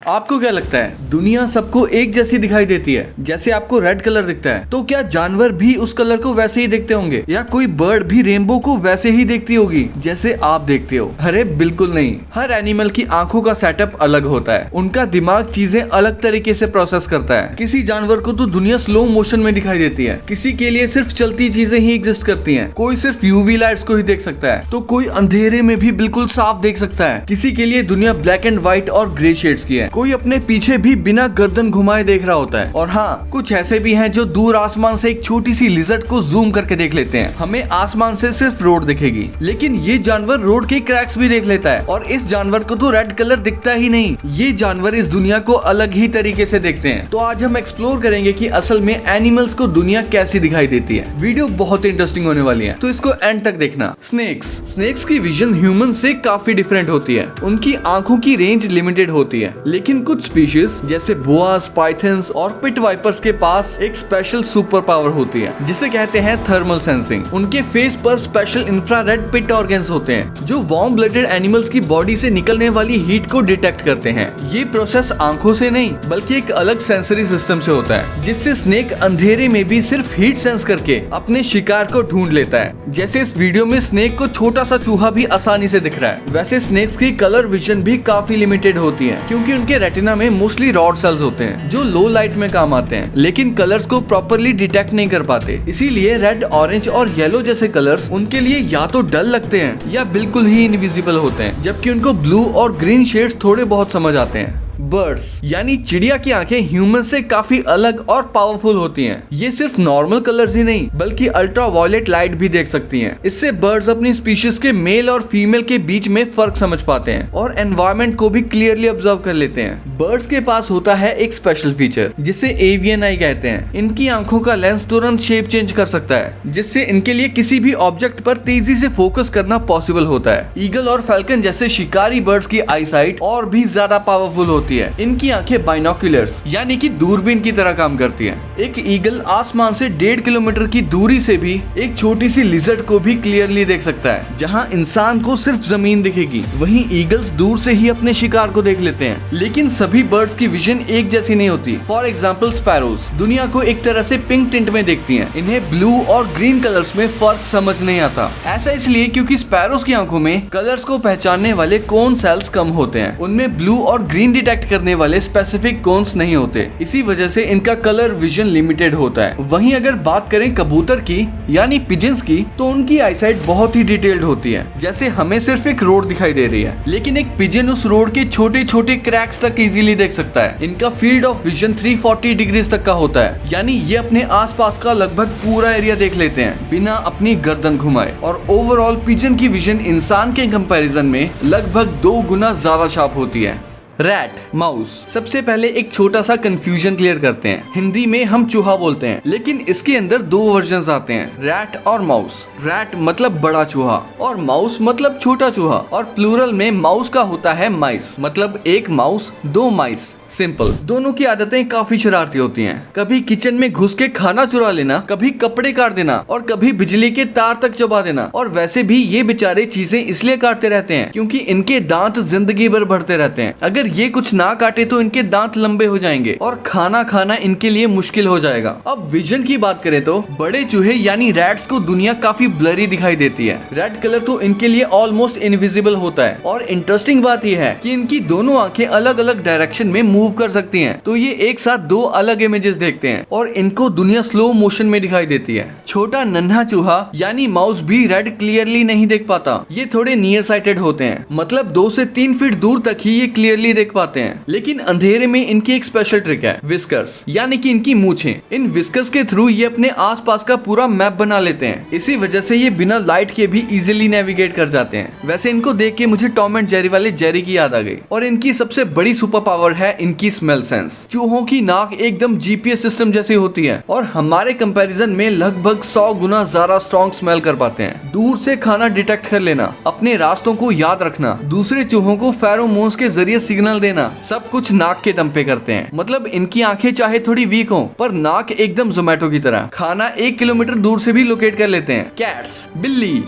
आपको क्या लगता है दुनिया सबको एक जैसी दिखाई देती है? जैसे आपको रेड कलर दिखता है तो क्या जानवर भी उस कलर को वैसे ही देखते होंगे, या कोई बर्ड भी रेनबो को वैसे ही देखती होगी जैसे आप देखते हो? अरे बिल्कुल नहीं। हर एनिमल की आंखों का सेटअप अलग होता है, उनका दिमाग चीजें अलग तरीके से प्रोसेस करता है। किसी जानवर को तो दुनिया स्लो मोशन में दिखाई देती है, किसी के लिए सिर्फ चलती चीजें ही एग्जिस्ट करती हैं, कोई सिर्फ यूवी लाइट्स को ही देख सकता है तो कोई अंधेरे में भी बिल्कुल साफ देख सकता है। किसी के लिए दुनिया ब्लैक एंड व्हाइट और ग्रे शेड्स की है, कोई अपने पीछे भी बिना गर्दन घुमाए देख रहा होता है। और हाँ, कुछ ऐसे भी हैं जो दूर आसमान से एक छोटी सी लिजर्ड को जूम करके देख लेते हैं। हमें आसमान से सिर्फ रोड दिखेगी, लेकिन ये जानवर रोड के क्रैक्स भी देख लेता है। और इस जानवर को तो रेड कलर दिखता ही नहीं। ये जानवर इस दुनिया को अलग ही तरीके से देखते हैं। तो आज हम एक्सप्लोर करेंगे कि असल में एनिमल्स को दुनिया कैसी दिखाई देती है। वीडियो बहुत इंटरेस्टिंग होने वाली है, तो इसको एंड तक देखना। स्नेक्स की विजन ह्यूमन से काफी डिफरेंट होती है। उनकी आंखों की रेंज लिमिटेड होती है, लेकिन कुछ स्पीशीज जैसे बोआस, पाइथन्स और पिट वाइपर्स के पास एक स्पेशल सुपर पावर होती है जिसे कहते हैं थर्मल सेंसिंग। उनके फेस पर स्पेशल इंफ्रारेड पिट ऑर्गन्स होते हैं जो वार्म ब्लडेड एनिमल्स की बॉडी से निकलने वाली हीट को डिटेक्ट करते हैं। ये प्रोसेस आंखों से नहीं बल्कि एक अलग सेंसरी सिस्टम से होता है, जिससे स्नेक अंधेरे में भी सिर्फ हीट सेंस करके अपने शिकार को ढूंढ लेता है। जैसे इस वीडियो में स्नेक को छोटा सा चूहा भी आसानी से दिख रहा है, वैसे स्नेक्स की कलर विजन भी काफी लिमिटेड होती है, क्योंकि उनके रेटिना में मोस्टली रॉड सेल्स होते हैं जो लो लाइट में काम आते हैं, लेकिन कलर्स को प्रॉपर्ली डिटेक्ट नहीं कर पाते। इसीलिए रेड, ऑरेंज और येलो जैसे कलर्स उनके लिए या तो डल लगते हैं या बिल्कुल ही इनविजिबल होते हैं, जबकि उनको ब्लू और ग्रीन शेड्स थोड़े बहुत समझ आते हैं। बर्ड्स यानी चिड़िया की आंखें ह्यूमन से काफी अलग और पावरफुल होती हैं। ये सिर्फ नॉर्मल कलर्स ही नहीं बल्कि अल्ट्रा वायलेट लाइट भी देख सकती हैं। इससे बर्ड्स अपनी स्पीशीज के मेल और फीमेल के बीच में फर्क समझ पाते हैं और एनवायरनमेंट को भी क्लियरली ऑब्जर्व कर लेते हैं। बर्ड्स के पास होता है एक स्पेशल फीचर जिसे एवियन आई कहते हैं। इनकी आंखों का लेंस तुरंत शेप चेंज कर सकता है, जिससे इनके लिए किसी भी ऑब्जेक्ट पर तेजी से फोकस करना पॉसिबल होता है। ईगल और फैल्कन जैसे शिकारी बर्ड्स की आईसाइट और भी ज्यादा पावरफुल होती है। इनकी आंखें बाइनोक्यूलर्स यानी कि दूरबीन की तरह काम करती हैं। एक ईगल आसमान से 1.5 किलोमीटर की दूरी से भी एक छोटी सी लिजर्ड को भी क्लियरली देख सकता है। जहां इंसान को सिर्फ जमीन दिखेगी, वहीं ईगल्स दूर से ही अपने शिकार को देख लेते हैं। लेकिन सभी बर्ड्स की विजन एक जैसी नहीं होती। फॉर एग्जाम्पल स्पैरोज दुनिया को एक तरह से पिंक टिंट में देखती हैं। इन्हें ब्लू और ग्रीन कलर्स में फर्क समझ नहीं आता। ऐसा इसलिए क्योंकि स्पैरोज की आंखों में कलर्स को पहचानने वाले कोन सेल्स कम होते हैं। उनमें ब्लू और ग्रीन डिटेक्ट करने वाले स्पेसिफिक कोन्स नहीं होते। इसी वजह से इनका कलर विजन लिमिटेड होता है। वहीं अगर बात करें कबूतर की यानी पिजन्स की, तो उनकी आईसाइट बहुत ही डिटेल्ड होती है। जैसे हमें सिर्फ एक रोड दिखाई दे रही है, लेकिन एक पिजन उस रोड के छोटे छोटे क्रैक्स तक इजीली देख सकता है। इनका फील्ड ऑफ विजन 340 डिग्रीज तक का होता है, यानी ये अपने आसपास का लगभग पूरा एरिया देख लेते हैं बिना अपनी गर्दन घुमाए। और ओवरऑल पिजन की विजन इंसान के कंपैरिजन में लगभग 2 गुना ज्यादा शार्प होती है। Rat, mouse. सबसे पहले एक छोटा सा कंफ्यूजन क्लियर करते हैं। हिंदी में हम चूहा बोलते हैं, लेकिन इसके अंदर 2 वर्जन्स आते हैं, रैट और माउस। रैट मतलब बड़ा चूहा और माउस मतलब छोटा चूहा, और प्लूरल में माउस का होता है माइस, मतलब एक माउस 2 माइस। सिंपल। दोनों की आदतें काफी शरारती होती हैं। कभी किचन में घुस के खाना चुरा लेना, कभी कपड़े काट देना और कभी बिजली के तार तक चबा देना। और वैसे भी ये बेचारे चीजें इसलिए काटते रहते हैं क्योंकि इनके दांत जिंदगी भर बढ़ते रहते हैं। अगर ये कुछ ना काटे तो इनके दांत लंबे हो जाएंगे और खाना खाना इनके लिए मुश्किल हो जाएगा। अब विजन की बात करें तो बड़े चूहे यानी रैट्स को दुनिया काफी ब्लरी दिखाई देती है। रेड कलर तो इनके लिए ऑलमोस्ट इनविजिबल होता है। और इंटरेस्टिंग बात यह है कि इनकी दोनों आंखें अलग अलग डायरेक्शन में मूव कर सकती हैं, तो ये एक साथ 2 अलग इमेजेस देखते हैं और इनको दुनिया स्लो मोशन में दिखाई देती है। छोटा नन्हा चूहा यानी माउस भी रेड क्लियरली नहीं देख पाता। ये थोड़े नियर साइटेड होते हैं, मतलब 2 से 3 फीट दूर तक ही ये क्लियरली देख पाते हैं। लेकिन अंधेरे में इनकी एक स्पेशल ट्रिक है, विस्कर्स यानी कि इनकी मूछें। इन विस्कर्स के थ्रू ये अपने आसपास का पूरा मैप बना लेते हैं। इसी वजह से ये बिना लाइट के भी इजीली नेविगेट कर जाते हैं। वैसे इनको देख के मुझे टॉम एंड जेरी वाले जेरी की याद आ गई। और इनकी सबसे बड़ी सुपर पावर है इनकी स्मेल सेंस। चूहों की नाक एकदम जीपीएस सिस्टम जैसी होती है और हमारे कंपैरिजन में लगभग 100 गुना ज्यादा स्ट्रॉन्ग स्मेल कर पाते हैं। दूर से खाना डिटेक्ट कर लेना, अपने रास्तों को याद रखना, दूसरे चूहों को फेरोमोन्स के जरिए सिग्नल देना, सब कुछ नाक के दम पे करते हैं। मतलब इनकी आंखें चाहे थोड़ी वीक हो, पर नाक एकदम जोमेटो की तरह खाना 1 किलोमीटर दूर से भी लोकेट कर लेते हैं। कैट्स, बिल्ली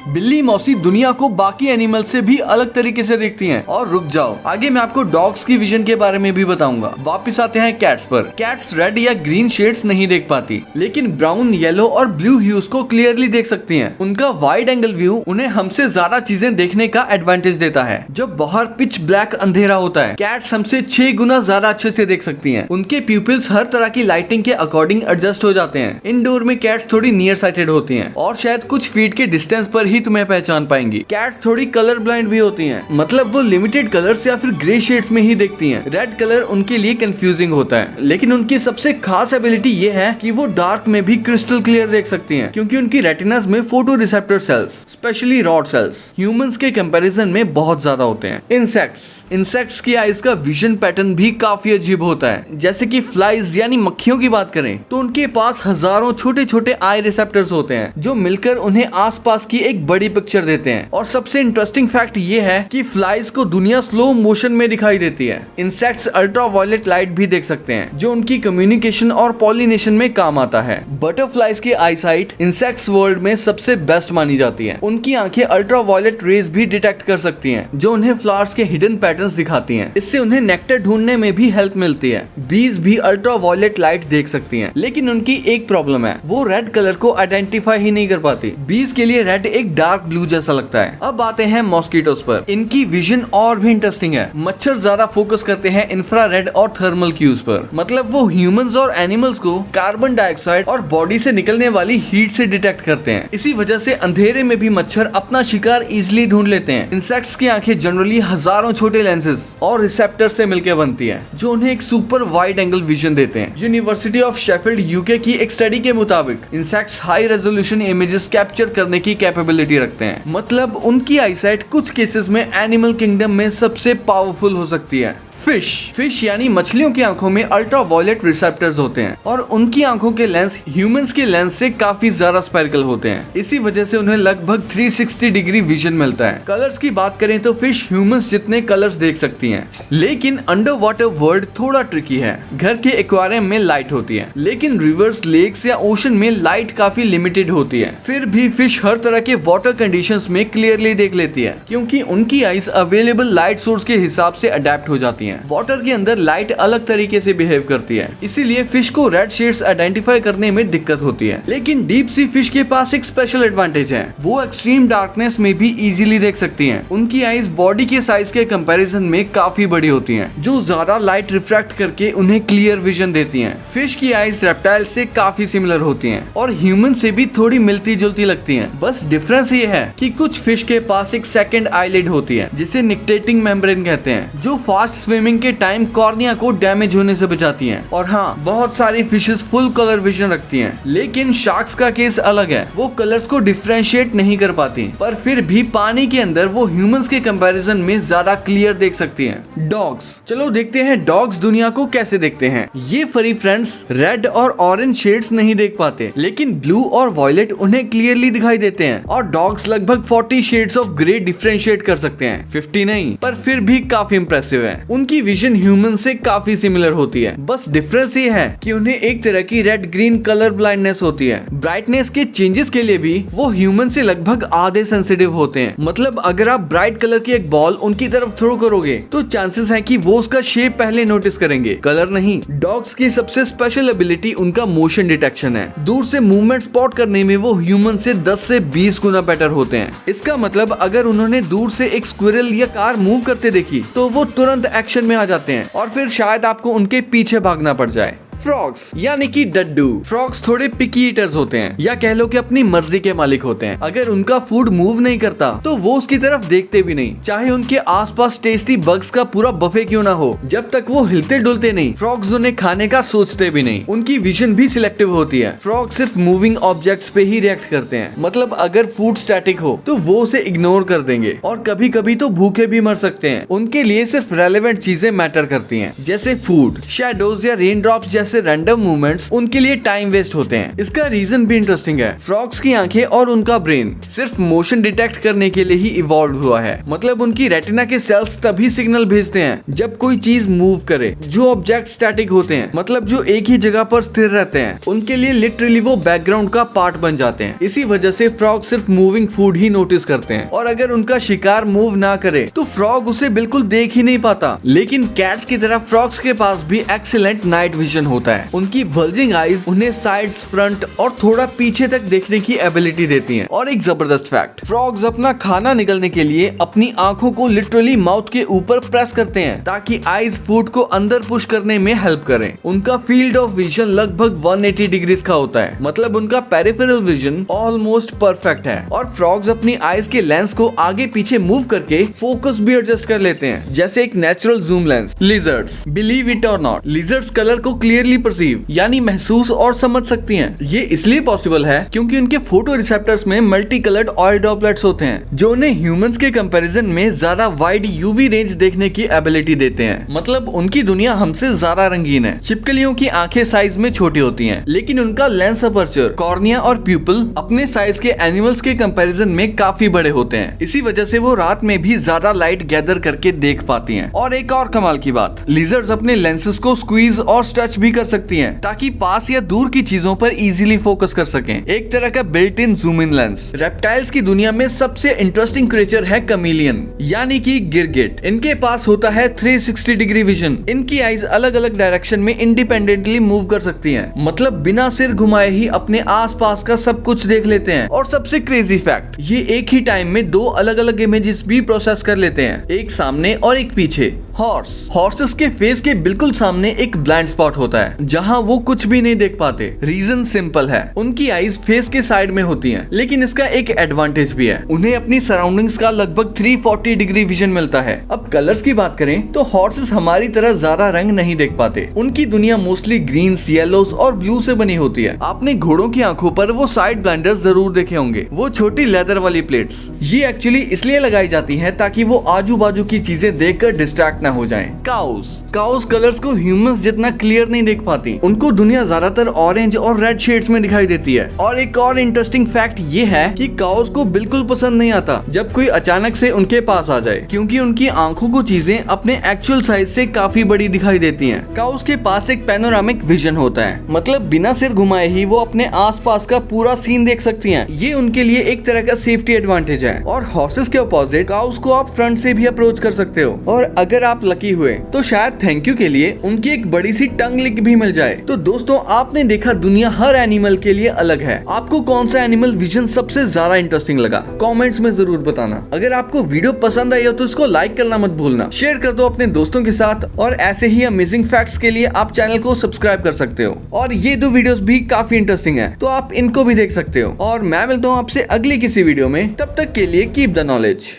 बिल्ली मौसी दुनिया को बाकी एनिमल से भी अलग तरीके से देखती हैं। और रुक जाओ, आगे मैं आपको डॉग्स की विजन के बारे में भी बताऊंगा। वापस आते हैं कैट्स पर। कैट्स रेड या ग्रीन शेड्स नहीं देख पाती, लेकिन ब्राउन, येलो और ब्लू ह्यूज को क्लियरली देख सकती हैं। उनका वाइड एंगल व्यू उन्हें हमसे ज्यादा चीजें देखने का एडवांटेज देता है। जब बाहर पिच ब्लैक अंधेरा होता है, कैट्स हमसे 6 गुना ज्यादा अच्छे से देख सकती हैं। उनके प्यूपिल्स हर तरह की लाइटिंग के अकॉर्डिंग एडजस्ट हो जाते हैं। इंडोर में कैट्स थोड़ी नियर साइटेड होती हैं और शायद कुछ फीट के डिस्टेंस पर ही तुम्हें पहचान पाएंगी। कैट्स थोड़ी कलर ब्लाइंड भी होती हैं, मतलब वो लिमिटेड कलर्स या फिर ग्रे शेड्स में ही देखती हैं। रेड कलर उनके लिए कंफ्यूजिंग होता है, लेकिन उनकी सबसे खास एबिलिटी ये है कि वो डार्क में भी क्रिस्टल क्लियर देख सकती हैं, क्योंकि उनकी रेटिनास में photo receptor cells, specially rod sales, humans के कंपैरिजन में बहुत ज्यादा होते हैं। इंसेक्ट्स की आईज का विजन पैटर्न भी काफी अजीब होता है। जैसे कि फ्लाइज यानी मक्खियों की बात करें तो उनके पास हजारों छोटे छोटे आई रिसेप्टर्स होते हैं, जो मिलकर उन्हें आसपास की एक बड़ी पिक्चर देते हैं। और सबसे इंटरेस्टिंग फैक्ट ये है कि फ्लाइज को दुनिया स्लो मोशन में दिखाई देती है। इंसेक्ट्स अल्ट्रावायलेट लाइट भी देख सकते हैं, जो उनकी कम्युनिकेशन और पॉलिनेशन में काम आता है। बटरफ्लाइज की आईसाइट इंसेक्ट्स वर्ल्ड में सबसे बेस्ट मानी जाती है। उनकी आंखें अल्ट्रावायलेट रेज भी डिटेक्ट कर सकती हैं, जो उन्हें फ्लावर्स के हिडन पैटर्न्स दिखाती हैं। इससे उन्हें नेक्टर ढूंढने में भी हेल्प मिलती है। बीज भी अल्ट्रावायलेट लाइट देख सकती हैं, लेकिन उनकी एक प्रॉब्लम है, वो रेड कलर को आइडेंटिफाई ही नहीं कर पाती। बीज के लिए रेड एक डार्क ब्लू जैसा लगता है। अब आते हैं मॉस्किटोस पर। इनकी विजन और भी इंटरेस्टिंग है। मच्छर ज्यादा फोकस करते हैं इंफ्रारेड और थर्मल क्यूज पर, मतलब वो ह्यूमंस और एनिमल्स को कार्बन डाइऑक्साइड और बॉडी से निकलने वाली हीट से डिटेक्ट करते हैं। इसी वजह से अंधेरे में भी मच्छर अपना शिकार इजिली ढूंढ लेते हैं। इंसेक्ट्स की आंखें जनरली हजारों छोटे लेंसेज और रिसेप्टर से मिलकर बनती है, जो उन्हें एक सुपर वाइड एंगल विजन देते हैं। यूनिवर्सिटी ऑफ शेफील्ड यूके की एक स्टडी के मुताबिक insects high resolution images capture करने की कैपेबिलिटी रखते हैं, मतलब उनकी आईसाइट कुछ केसेस में एनिमल किंगडम में सबसे पावरफुल हो सकती है। फिश यानी मछलियों की आंखों में अल्ट्रावायलेट रिसेप्टर्स होते हैं और उनकी आंखों के लेंस ह्यूमंस के लेंस से काफी ज्यादा स्पेरिकल होते हैं। इसी वजह से उन्हें लगभग 360 डिग्री विजन मिलता है। कलर्स की बात करें तो फिश ह्यूमंस जितने कलर्स देख सकती हैं, लेकिन अंडर वाटर वर्ल्ड थोड़ा ट्रिकी है। घर के एक्वेरियम में लाइट होती है, लेकिन रिवर्स, लेक्स या ओशन में लाइट काफी लिमिटेड होती है। फिर भी फिश हर तरह के वाटर कंडीशंस में क्लियरली देख लेती है, क्योंकि उनकी आईज अवेलेबल लाइट सोर्स के हिसाब से अडेप्ट हो जाती है। वाटर के अंदर लाइट अलग तरीके से बिहेव करती है, इसीलिए फिश को रेड शेड्स आइडेंटिफाई करने में दिक्कत होती है। लेकिन डीप सी फिश के पास एक स्पेशल एडवांटेज है, वो एक्सट्रीम डार्कनेस में भी इजीली देख सकती हैं। उनकी आईज बॉडी के साइज के कंपैरिजन में काफी बड़ी होती हैं, जो ज्यादा लाइट रिफ्रैक्ट करके उन्हें क्लियर विजन देती हैं। फिश की आईज रेप्टाइल से काफी सिमिलर होती हैं और ह्यूमन से भी थोड़ी मिलती जुलती लगती हैं। बस डिफरेंस ये है कि कुछ फिश के पास एक सेकंड आईलिड होती है, जिसे निक्टेटिंग मेम्ब्रेन कहते हैं, जो फास्ट स्विमिंग के टाइम कॉर्निया को डैमेज होने से बचाती हैं। और हाँ, बहुत सारी फिशेस फुल कलर विजन रखती हैं, लेकिन शार्क्स का केस अलग है। वो कलर्स को डिफरेंशिएट नहीं कर पाती, पर फिर भी पानी के अंदर वो ह्यूमंस के कंपैरिजन में ज्यादा क्लियर देख सकती हैं। डॉग्स, चलो देखते हैं डॉग्स दुनिया को कैसे देखते हैं। ये फरी फ्रेंड्स रेड और ऑरेंज शेड्स नहीं देख पाते, लेकिन ब्लू और वॉयलेट उन्हें क्लियरली दिखाई देते हैं। और डॉग्स लगभग 40 शेड्स ऑफ ग्रे डिफरेंशिएट कर सकते हैं, 50 नहीं, पर फिर भी काफी इंप्रेसिव है। उनकी विजन ह्यूमन से काफी सिमिलर होती है, बस डिफरेंस ये है कि उन्हें एक तरह की रेड ग्रीन कलर ब्लाइंडनेस होती है। ब्राइटनेस के चेंजेस के लिए भी वो ह्यूमन से लगभग आधे सेंसिटिव होते हैं। मतलब अगर आप ब्राइट कलर की एक बॉल उनकी तरफ थ्रो करोगे तो चांसेस है कि वो उसका शेप पहले नोटिस करेंगे, कलर नहीं। डॉग्स की सबसे स्पेशल एबिलिटी उनका मोशन डिटेक्शन है। दूर से मूवमेंट स्पॉट करने में वो ह्यूमन से 10 से 20 गुना बेटर होते हैं। इसका मतलब अगर उन्होंने दूर से एक स्क्विरल या कार मूव करते देखी तो वो तुरंत एक्शन में आ जाते हैं और फिर शायद आपको उनके पीछे भागना पड़ जाए। फ्रॉग्स यानी कि डड्डू। फ्रॉग्स थोड़े पिकी ईटर्स होते हैं, या कह लो कि अपनी मर्जी के मालिक होते हैं। अगर उनका फूड मूव नहीं करता तो वो उसकी तरफ देखते भी नहीं, चाहे उनके आसपास टेस्टी बग्स का पूरा बफे क्यों ना हो। जब तक वो हिलते डुलते नहीं, फ्रॉग्स उन्हें खाने का सोचते भी नहीं। उनकी विजन भी सिलेक्टिव होती है। फ्रॉग्स सिर्फ मूविंग ऑब्जेक्ट्स पे ही रिएक्ट करते हैं, मतलब अगर फूड स्टैटिक हो तो वो उसे इग्नोर कर देंगे, और कभी कभी तो भूखे भी मर सकते हैं। उनके लिए सिर्फ रेलेवेंट चीजें मैटर करती हैं, जैसे फूड, शैडोज या रेन ड्रॉप्स जैसे जैसे रैंडम मूवमेंट्स उनके लिए टाइम वेस्ट होते हैं। इसका रीजन भी इंटरेस्टिंग है। फ्रॉग्स की आंखें और उनका ब्रेन सिर्फ मोशन डिटेक्ट करने के लिए ही इवॉल्व हुआ है। मतलब उनकी रेटिना के सेल्स तभी सिग्नल भेजते हैं जब कोई चीज मूव करे। जो ऑब्जेक्ट स्टैटिक होते हैं, मतलब जो एक ही जगह पर स्थिर रहते हैं, उनके लिए लिटरली वो बैकग्राउंड का पार्ट बन जाते हैं। इसी वजह से फ्रॉग सिर्फ मूविंग फूड ही नोटिस करते हैं और अगर उनका शिकार मूव ना करे तो फ्रॉग उसे बिल्कुल देख ही नहीं पाता। लेकिन कैट्स की तरह फ्रॉग्स के पास भी एक्सीलेंट नाइट विजन होता है। उनकी बल्जिंग आईज उन्हें साइड्स, फ्रंट और थोड़ा पीछे तक देखने की एबिलिटी देती हैं। और एक जबरदस्त फैक्ट, फ्रॉग्स अपना खाना निगलने के लिए अपनी आंखों को लिटरली माउथ के ऊपर प्रेस करते हैं ताकि आईज फूड को अंदर पुश करने में हेल्प करें। उनका फील्ड ऑफ विजन लगभग 180 डिग्रीज का होता है। मतलब उनका पेरिफेरल विजन ऑलमोस्ट परफेक्ट है। और फ्रॉग्स अपनी आईज के लेंस को आगे पीछे मूव करके फोकस भी एडजस्ट कर लेते हैं, जैसे एक natural zoom lens. Lizards, believe it और नॉट, लिजर्ड्स कलर को क्लियरली परसीव यानी महसूस और समझ सकती हैं। ये इसलिए पॉसिबल है क्योंकि उनके फोटो रिसेप्टर्स में मल्टी कलर्ड ऑयल ड्रॉपलेट्स होते हैं जो उन्हें ह्यूमंस के कंपैरिजन में ज्यादा वाइड यूवी रेंज देखने की एबिलिटी देते हैं। मतलब उनकी दुनिया हमसे ज्यादा रंगीन है। छिपकलियों की आंखें साइज में छोटी होती हैं, लेकिन उनका लेंस अपर्चर, कॉर्निया और प्यूपल अपने साइज के एनिमल्स के कंपैरिजन में काफी बड़े होते हैं। इसी वजह से वो रात में भी ज्यादा लाइट गैदर करके देख पाती हैं। और एक और कमाल की बात, लिजर्ड्स अपने लेंसेस को स्क्वीज और स्ट्रेच भी कर सकती हैं ताकि पास या दूर की चीजों पर इजीली फोकस कर सकें। एक तरह का built in zoom in lens. Reptiles की दुनिया में सबसे इंटरेस्टिंग क्रिएचर है कमीलियन यानी कि गिरगिट। इनके पास होता है 360 डिग्री विजन। इनकी आईज अलग अलग डायरेक्शन में इंडिपेंडेंटली मूव कर सकती हैं। मतलब बिना सिर घुमाए ही अपने आसपास का सब कुछ देख लेते हैं। और सबसे क्रेजी फैक्ट, ये एक ही टाइम में दो अलग अलग इमेजेस भी प्रोसेस कर लेते हैं, एक सामने और एक पीछे। हॉर्सेस के फेस के बिल्कुल सामने एक ब्लाइंड स्पॉट होता है जहां वो कुछ भी नहीं देख पाते। रीजन सिंपल है, उनकी आईज फेस के साइड में होती हैं। लेकिन इसका एक एडवांटेज भी है, उन्हें अपनी सराउंडिंग्स का लगभग 340 डिग्री विजन मिलता है। अब कलर्स की बात करें तो हॉर्सेस हमारी तरह ज्यादा रंग नहीं देख पाते। उनकी दुनिया मोस्टली ग्रीन्स, येलोस और ब्लू से बनी होती है। आपने घोड़ों की आंखों पर वो साइड ब्लाइंडर्स जरूर देखे होंगे, वो छोटी लेदर वाली प्लेट्स। ये एक्चुअली इसलिए लगाई जाती है ताकि वो आजू बाजू की चीजें देखकर डिस्ट्रैक्ट ना हो जाएं। काउस कलर्स को ह्यूमंस जितना क्लियर नहीं देख पाती। उनको दुनिया ज्यादातर ऑरेंज और रेड शेड्स में दिखाई देती है। और एक और इंटरेस्टिंग फैक्ट ये है कि काउस को बिल्कुल पसंद नहीं आता जब कोई अचानक से उनके पास आ जाए, क्योंकि उनकी आंखों को चीजें अपने एक्चुअल साइज से काफी बड़ी दिखाई देती हैं। काउस के पास एक पैनोरामिक विजन होता है, मतलब बिना सिर घुमाए ही वो अपने आसपास का पूरा सीन देख सकती हैं। ये उनके लिए एक तरह का सेफ्टी एडवांटेज है। और हॉर्सेस के अपोजिट काउस को आप फ्रंट से भी अप्रोच कर सकते हो। और अगर आप लकी हुए तो शायद थैंक यू के लिए उनकी एक बड़ी सी टंग लिक भी मिल जाए। तो दोस्तों, आपने देखा दुनिया हर एनिमल के लिए अलग है। आपको कौन सा एनिमल विजन सबसे ज्यादा इंटरेस्टिंग लगा, कमेंट्स में जरूर बताना। अगर आपको वीडियो पसंद आई हो तो इसको लाइक करना मत भूलना, शेयर कर दो अपने दोस्तों के साथ। और ऐसे ही अमेजिंग फैक्ट्स के लिए आप चैनल को सब्सक्राइब कर सकते हो। और ये दो वीडियोस भी काफी इंटरेस्टिंग है, तो आप इनको भी देख सकते हो। और मैं मिलता हूँ आपसे अगली किसी वीडियो में। तब तक के लिए कीप द नॉलेज।